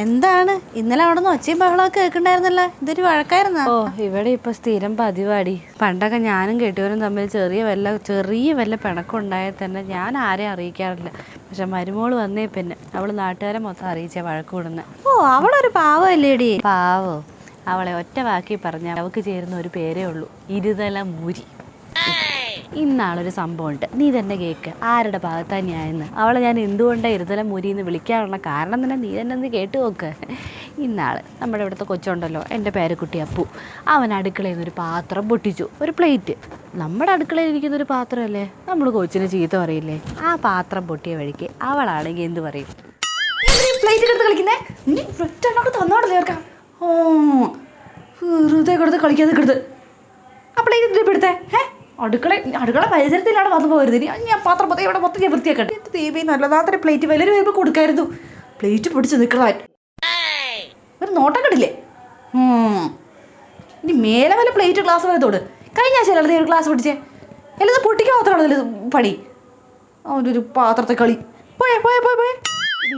എന്താണ് ഇന്നലെ അവിടെ നിന്ന് ഒച്ചയും ബഹളമൊക്കെ കേൾക്കണ്ടായിരുന്നല്ലോ? ഇതൊരു വഴക്കായിരുന്നോ? ഓ, ഇവിടെ ഇപ്പൊ സ്ഥിരം പതിവാടി. പണ്ടൊക്കെ ഞാനും കെട്ടിയവനും തമ്മിൽ ചെറിയ വല്ല പിണക്കം ഉണ്ടായാൽ തന്നെ ഞാൻ ആരെയും അറിയിക്കാറില്ല. പക്ഷെ മരുമോള് വന്നേ പിന്നെ അവള് നാട്ടുകാരെ മൊത്തം അറിയിച്ച വഴക്ക് കൂടുന്നെ. ഓ, അവളൊരു പാവല്ലേടി. പാവോ? അവളെ ഒറ്റ വാക്കി പറഞ്ഞ അവൾക്ക് ചേരുന്ന ഒരു പേരേ ഉള്ളൂ, ഇരുതല മൂരി. ഇന്നാളൊരു സംഭവമുണ്ട്, നീ തന്നെ കേക്ക്. ആരുടെ ഭാഗത്താ ന്യായെന്ന്? അവളെ ഞാൻ എന്തുകൊണ്ടാണ് ഇരുതല മൂരി എന്ന് വിളിക്കാനുള്ള കാരണം തന്നെ നീ തന്നെ ഒന്ന് കേട്ട് നോക്ക്. ഇന്നാൾ നമ്മുടെ ഇവിടുത്തെ കൊച്ചുണ്ടല്ലോ, എൻ്റെ പേരക്കുട്ടി അപ്പു, അവൻ അടുക്കളയിൽ നിന്നൊരു പാത്രം പൊട്ടിച്ചു, ഒരു പ്ലേറ്റ്. നമ്മുടെ അടുക്കളയിൽ ഇരിക്കുന്നൊരു പാത്രമല്ലേ, നമ്മൾ കൊച്ചിന് ചീത്ത പറയില്ലേ? ആ പാത്രം പൊട്ടിയ വഴിക്ക് അവളാണെങ്കിൽ എന്ത് പറയും? പ്ലേറ്റ് എടുത്ത് കളിക്കുന്നേ തന്നോടല്ലേ ചേർക്കാം. ഓ, ഹൃദയ കൊടുത്ത് കളിക്കാതെ കിടത്ത് ആ പ്ലേറ്റ് എടുത്തേ. അടുക്കള പരിസരത്തിലാണ് വന്നു പോകരുത്. ഞാൻ പാത്രം മൊത്തം ഇവിടെ മൊത്തം ഞാൻ വൃത്തിയാക്കട്ടെ. ദൈവം നല്ലതാത്തൊരു പ്ലേറ്റ് വലിയൊരു വരുമ്പോൾ കൊടുക്കായിരുന്നു. പ്ലേറ്റ് പിടിച്ച് നിൽക്കാൻ ഒരു നോട്ടം കണ്ടില്ലേ? ഇനി മേലെ വല്ല പ്ലേറ്റ് ഗ്ലാസ് വരത്തോട്. കഴിഞ്ഞ ആഴ്ച ഒരു ഗ്ലാസ് പിടിച്ചേ എല്ലാം പൊട്ടിക്കാൻ മാത്രമാണ് പണി. അവൻ്റെ പാത്രത്തെ കളി. പോയേ പോയേ പോയേ പോയേ.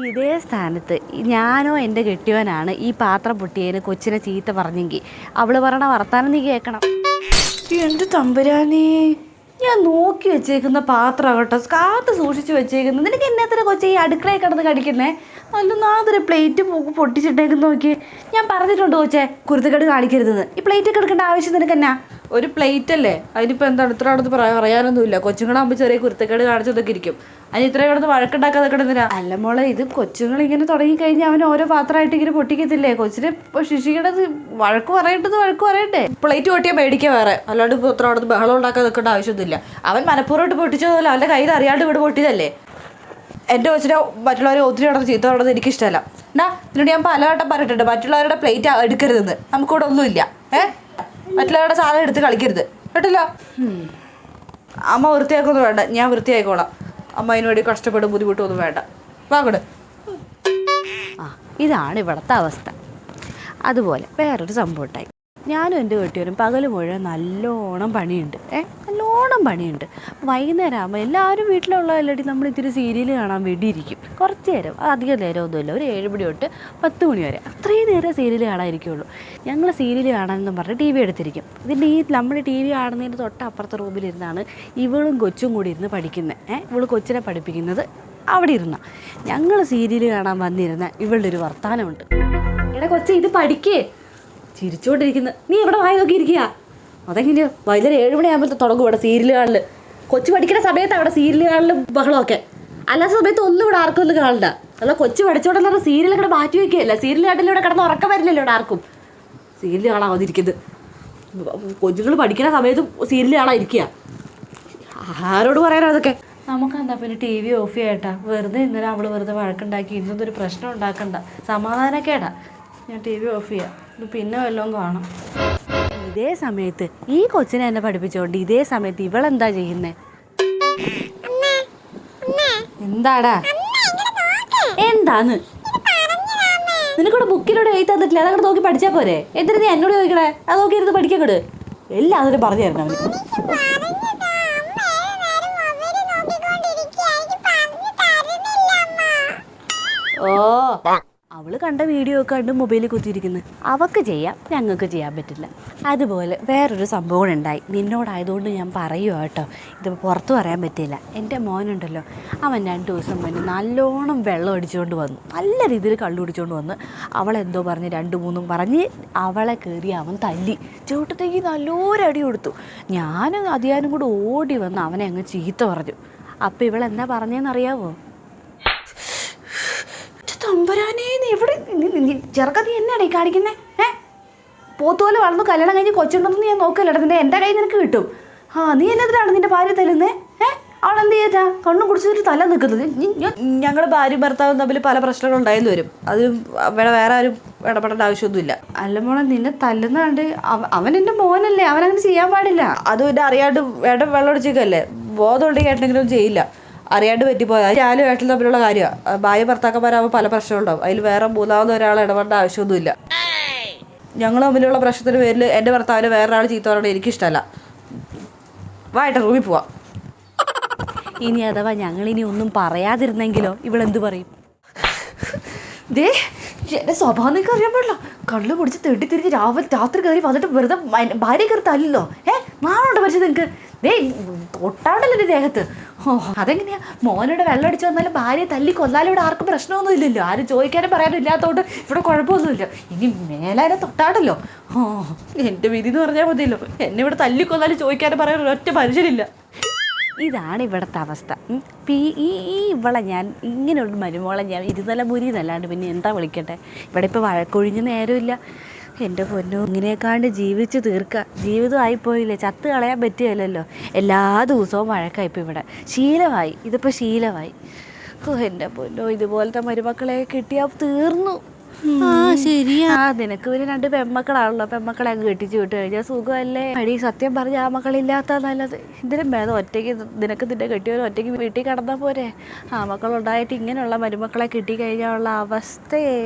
ഇതേ സ്ഥാനത്ത് ഞാനോ എൻ്റെ കെട്ടിയവനാണ് ഈ പാത്രം പൊട്ടിയതിന് കൊച്ചിനെ ചീത്ത പറഞ്ഞെങ്കിൽ അവള് പറയണ വർത്താനം നീ കേൾക്കണം. എന്ത് തമ്പുരാനേ, ഞാൻ നോക്കി വെച്ചേക്കുന്ന പാത്രം ആകട്ടെ കാത്ത് സൂക്ഷിച്ച് വെച്ചേക്കുന്നത്. നിനക്ക് എന്നത്ര കൊച്ചെ ഈ അടുക്കളയിൽ കിടന്ന് കടിക്കുന്നേ? നല്ലൊരു പ്ലേറ്റ് പൊട്ടിച്ചിട്ടേക്കുന്ന നോക്കി. ഞാൻ പറഞ്ഞിട്ടുണ്ട് കൊച്ചെ കുരുത്തക്കേട് കാണിക്കരുതെന്ന്. ഈ പ്ലേറ്റ് എടുക്കേണ്ട ആവശ്യം നിനക്ക് എന്നാ? ഒരു പ്ലേറ്റ് അല്ലേ, അതിനിപ്പോൾ എന്താണ് ഇത്ര അടുത്ത് പറയാനൊന്നുമില്ല. കൊച്ചുങ്ങളാകുമ്പോൾ ചെറിയ കുരുത്തക്കേട് കാണിച്ചതൊക്കെ ഇരിക്കും. അതിന് ഇത്രയും കിടന്ന് വഴക്കുണ്ടാക്കാതെ കിടന്നില്ല. അല്ല മോളെ, ഇത് കൊച്ചുങ്ങൾ ഇങ്ങനെ തുടങ്ങിക്കഴിഞ്ഞാൽ അവൻ ഓരോ പാത്രമായിട്ട് ഇങ്ങനെ പൊട്ടിക്കത്തില്ലേ? കൊച്ചിനെ ശിക്ഷിക്കണത് വഴക്ക് പറയട്ടെ. പ്ലേറ്റ് പൊട്ടിയാൽ മേടിക്കുക വേറെ, അല്ലാണ്ട് ഇപ്പോൾ ഇത്ര അടുത്ത് ബഹളം ഉണ്ടാക്കാൻ നിൽക്കേണ്ട ആവശ്യമൊന്നുമില്ല. അവൻ മനഃപൂർവ്വമായിട്ട് പൊട്ടിച്ചതല്ല, അവൻ്റെ കയ്യിൽ അറിയാണ്ട് ഇവിടെ പൊട്ടിയതല്ലേ. എൻ്റെ കൊച്ചിനെ മറ്റുള്ളവരെ ഒത്തിരി നടന്ന് ചീത്ത നടന്നത് എനിക്കിഷ്ടമല്ല. ഇതിനോട് ഞാൻ പലവട്ടം പറഞ്ഞിട്ടുണ്ട്, മറ്റുള്ളവരുടെ പ്ലേറ്റ് എടുക്കരുതെന്ന്. നമുക്കിവിടെ ഒന്നുമില്ല. മറ്റുള്ളവരുടെ സാധനം എടുത്ത് കളിക്കരുത് കേട്ടല്ലോ. അമ്മ വൃത്തിയാക്കൊന്നും വേണ്ട, ഞാൻ വൃത്തിയായിക്കോളാം. അമ്മ അതിന് വേണ്ടി കഷ്ടപ്പെടും ബുദ്ധിമുട്ടൊന്നും വേണ്ട. വാങ്ങട്. ഇതാണ് ഇവിടുത്തെ അവസ്ഥ. അതുപോലെ വേറൊരു സംഭവം ഉണ്ടായി. ഞാനും എൻ്റെ കെട്ടിയവരും പകൽ മുഴുവൻ നല്ലോണം പണിയുണ്ട്. പണിയുണ്ട്. വൈകുന്നേരം ആകുമ്പോൾ എല്ലാവരും വീട്ടിലുള്ളതല്ലടി നമ്മൾ ഇത്തിരി സീരിയൽ കാണാൻ വേണ്ടി ഇരിക്കും. കുറച്ച് നേരം, അധികം നേരമൊന്നുമില്ല, ഒരു 7 മണി തൊട്ട് 10 മണി വരെ. അത്രയും നേരം സീരിയൽ കാണാതിരിക്കുള്ളൂ. ഞങ്ങൾ സീരിയൽ കാണാനെന്നും പറഞ്ഞ് TV എടുത്തിരിക്കും. ഇതിൻ്റെ നമ്മൾ TV കാണുന്നതിൻ്റെ തൊട്ടപ്പുറത്തെ റൂമിലിരുന്നാണ് ഇവളും കൊച്ചും കൂടി ഇരുന്ന് പഠിക്കുന്നത്. ഇവൾ കൊച്ചിനെ പഠിപ്പിക്കുന്നത് അവിടെ ഇരുന്ന. ഞങ്ങൾ സീരിയൽ കാണാൻ വന്നിരുന്ന ഇവളുടെ ഒരു വർത്താനമുണ്ട്. എടാ കൊച്ചേ, ഇത് പഠിക്കേ. ചിരിച്ചുകൊണ്ടിരിക്കുന്നത്. നീ എവിടെ വായി നോക്കിയിരിക്കുക? അതെങ്ങനെയോ വൈകുന്നേരം 7 മണിയാകുമ്പോൾ തുടങ്ങും ഇവിടെ സീരിയൽ കാണൽ. കൊച്ചു പഠിക്കുന്ന സമയത്ത് അവിടെ സീരിയൽ കാണലും ബഹളമൊക്കെ. അല്ലാത്ത സമയത്ത് ഒന്നും ഇവിടെ ആർക്കും ഒന്നും കാണണ്ട. അല്ല, കൊച്ചു പഠിച്ചോണ്ടെന്ന് പറഞ്ഞാൽ സീരിയൽ ഇവിടെ മാറ്റി വയ്ക്കുകയല്ല. സീരിയൽ കാട്ടിൽ ഇവിടെ കിടന്ന് ഉറക്കം വരില്ലല്ലോ ഇവിടെ ആർക്കും. സീരിയൽ കാണാൻ വന്നിരിക്കുന്നത്. കൊച്ചുങ്ങൾ പഠിക്കുന്ന സമയത്ത് സീരിയൽ കാണാതിരിക്കുക. ആരോട് പറയാനോ അതൊക്കെ? നമുക്കെന്താ പിന്നെ TV ഓഫ് ചെയ്യട്ടാ? വെറുതെ ഇന്നലെ അവള് വെറുതെ വഴക്കുണ്ടാക്കി ഇന്നൊരു പ്രശ്നം ഉണ്ടാക്കണ്ട, സമാധാനക്കേടാ. ഞാൻ TV ഓഫ് ചെയ്യാം. പിന്നെ വല്ലതും കാണാം. ഇതേ സമയത്ത് ഈ കൊച്ചിനെ എന്നെ പഠിപ്പിച്ചോണ്ട് ഇതേ സമയത്ത് ഇവളെന്താ ചെയ്യുന്നേ? എന്താടാ? എന്താന്ന് നിനക്കൂടെ ബുക്കിലൂടെ എഴുതി തന്നിട്ടില്ല? അതങ്ങോട്ട് നോക്കി പഠിച്ചാൽ പോരെ? എന്തിനാ നീ എന്നോട് ചോദിക്കണേ? അത് നോക്കി ഇരുന്ന് പഠിക്കങ്ങോട്ട്. എല്ലാവരും പറഞ്ഞു തരണം അവന്. ഓ, അവള് കണ്ട വീഡിയോ ഒക്കെ കണ്ട് മൊബൈലിൽ കുത്തിയിരിക്കുന്നു. അവൾക്ക് ചെയ്യാം, ഞങ്ങൾക്ക് ചെയ്യാൻ പറ്റില്ല. അതുപോലെ വേറൊരു സംഭവം ഉണ്ടായി. നിന്നോടായതുകൊണ്ട് ഞാൻ പറയുക കേട്ടോ, ഇത് പുറത്ത് പറയാൻ പറ്റില്ല. എൻ്റെ മോനുണ്ടല്ലോ, അവൻ 2 ദിവസം മുന്നേ നല്ലോണം വെള്ളം അടിച്ചുകൊണ്ട് വന്നു. നല്ല രീതിയിൽ കള്ളു കുടിച്ചുകൊണ്ട് വന്ന് അവളെന്തോ പറഞ്ഞ് 2-3 പറഞ്ഞ് അവളെ കയറി അവൻ തല്ലി. ചവിട്ടത്തേക്ക് നല്ലൊരു അടി കൊടുത്തു. ഞാൻ അതിയാനും കൂടെ ഓടി വന്ന് അവനെ അങ്ങ് ചീത്ത പറഞ്ഞു. അപ്പം ഇവളെന്താ പറഞ്ഞതെന്നറിയാവോ? തമ്പുരാനേ, നീ എവിടെ ചെറുക്ക? നീ എന്നാണ് ഈ കാണിക്കുന്നേ? പോത്തുപോലെ വളർന്നു കല്യാണം കഴിഞ്ഞ് കൊച്ചുണ്ടെന്ന് ഞാൻ നോക്കല്ലേടാ. എൻ്റെ കയ്യിൽ നിനക്ക് കിട്ടും. നീ എന്നതിനാണ് നിന്റെ ഭാര്യ തല്ലുന്നേ? അവളെന്ത് ചെയ്താ കണ്ണും കുടിച്ചിട്ട് തല നിൽക്കുന്നത്? ഞങ്ങളുടെ ഭാര്യയും ഭർത്താവും തമ്മിൽ പല പ്രശ്നങ്ങളും ഉണ്ടായെന്ന് വരും. അത് വേറെ ആരും ഇടപെടേണ്ട ആവശ്യമൊന്നുമില്ല. അല്ല മോളെ, നിന്നെ തല്ലുന്ന കണ്ട് അവൻ എൻ്റെ മോനല്ലേ, അവനങ്ങനെ ചെയ്യാൻ പാടില്ല. അതും എൻ്റെ അറിയാണ്ട് വെള്ളം അടിച്ചേക്കല്ലേ. ബോധം ഉണ്ടെങ്കിൽ ഏട്ടനെങ്കിലും ചെയ്യില്ല. അറിയാണ്ട് പറ്റിപ്പോയാൽ ഞാനും ഏട്ടനും തമ്മിലുള്ള കാര്യമാണ്. ഭാര്യ ഭർത്താക്കന്മാരാകുമ്പോൾ പല പ്രശ്നമുണ്ടാവും. അതിൽ വേറെ മൂന്നാമത് ഒരാൾ ഇടപെടേണ്ട ആവശ്യമൊന്നുമില്ല. ഞങ്ങൾ തമ്മിലുള്ള പ്രശ്നത്തിന് പേരിൽ എൻ്റെ ഭർത്താവിന് വേറൊരാൾ ചീത്ത പറയണത് എനിക്കിഷ്ടമല്ല. വായിട്ട് റൂമിൽ പോവാം. ഇനി അഥവാ ഞങ്ങളിനി ഒന്നും പറയാതിരുന്നെങ്കിലോ ഇവളെന്ത് പറയും? ദേ, എൻ്റെ സ്വഭാവം നിങ്ങൾക്ക് അറിയാൻ പാടില്ല. കള്ള് കുടിച്ച് തെണ്ടിത്തിരിഞ്ഞ് രാത്രി കയറി വന്നിട്ട് വെറുതെ ഭാര്യ കയറി തല്ലല്ലോ. നാളുണ്ട് പക്ഷേ നിങ്ങൾക്ക് തൊട്ടാണ്ടല്ലോ എൻ്റെ ദേഹത്ത്. അതെങ്ങനെയാ? മോനോട് വെള്ളം അടിച്ച് വന്നാലും ഭാര്യ തല്ലി കൊല്ലാലും ഇവിടെ ആർക്കും പ്രശ്നമൊന്നും ഇല്ലല്ലോ. ആരും ചോദിക്കാനും പറയാനും ഇല്ലാത്തതുകൊണ്ട് ഇവിടെ കുഴപ്പമൊന്നുമില്ല. ഇനി മേലാരെ തൊട്ടാടല്ലോ. എൻ്റെ വിധി എന്ന് പറഞ്ഞാൽ മതിയല്ലോ. എന്നെ ഇവിടെ തല്ലിക്കൊന്നാലും ചോദിക്കാനും പറയാനും ഒറ്റ മനുഷ്യനില്ല. ഇതാണ് ഇവിടുത്തെ അവസ്ഥ. ഈ ഇവളെ ഞാൻ ഇങ്ങനെയുള്ള മരുമോളെ ഞാൻ ഇരുതലമുരി എന്നല്ലാണ്ട് പിന്നെ എന്താ വിളിക്കട്ടെ? ഇവിടെ ഇപ്പോൾ വഴക്കൊഴിഞ്ഞ് നേരമില്ല. എൻ്റെ പൊന്നോ, ഇങ്ങനെയൊക്കാണ്ട് ജീവിച്ച് തീർക്കുക. ജീവിതമായിപ്പോയില്ലേ, ചത്ത് കളയാൻ പറ്റുകയില്ലല്ലോ. എല്ലാ ദിവസവും വഴക്കായിപ്പോൾ ഇവിടെ ശീലമായി. ഇതിപ്പോൾ ശീലമായി. എൻ്റെ പൊന്നോ, ഇതുപോലത്തെ മരുമക്കളെ കിട്ടിയാൽ തീർന്നു. ശരിയാ. നിനക്ക് പിന്നെ 2 പെൺമക്കളാണല്ലോ. പെൺമക്കളെ അങ്ങ് കെട്ടിച്ച് വിട്ട് കഴിഞ്ഞാൽ സുഖമല്ലേ? അടി സത്യം പറഞ്ഞ ആ മക്കളില്ലാത്ത നല്ലത്. ഇതിനും ഭേദം ഒറ്റയ്ക്ക് നിനക്ക് നിന്റെ കെട്ടിയവരും ഒറ്റയ്ക്ക് വീട്ടിൽ കിടന്നാൽ പോരെ. ആ മക്കളുണ്ടായിട്ട് ഇങ്ങനെയുള്ള മരുമക്കളെ കിട്ടിക്കഴിഞ്ഞാലുള്ള അവസ്ഥയെ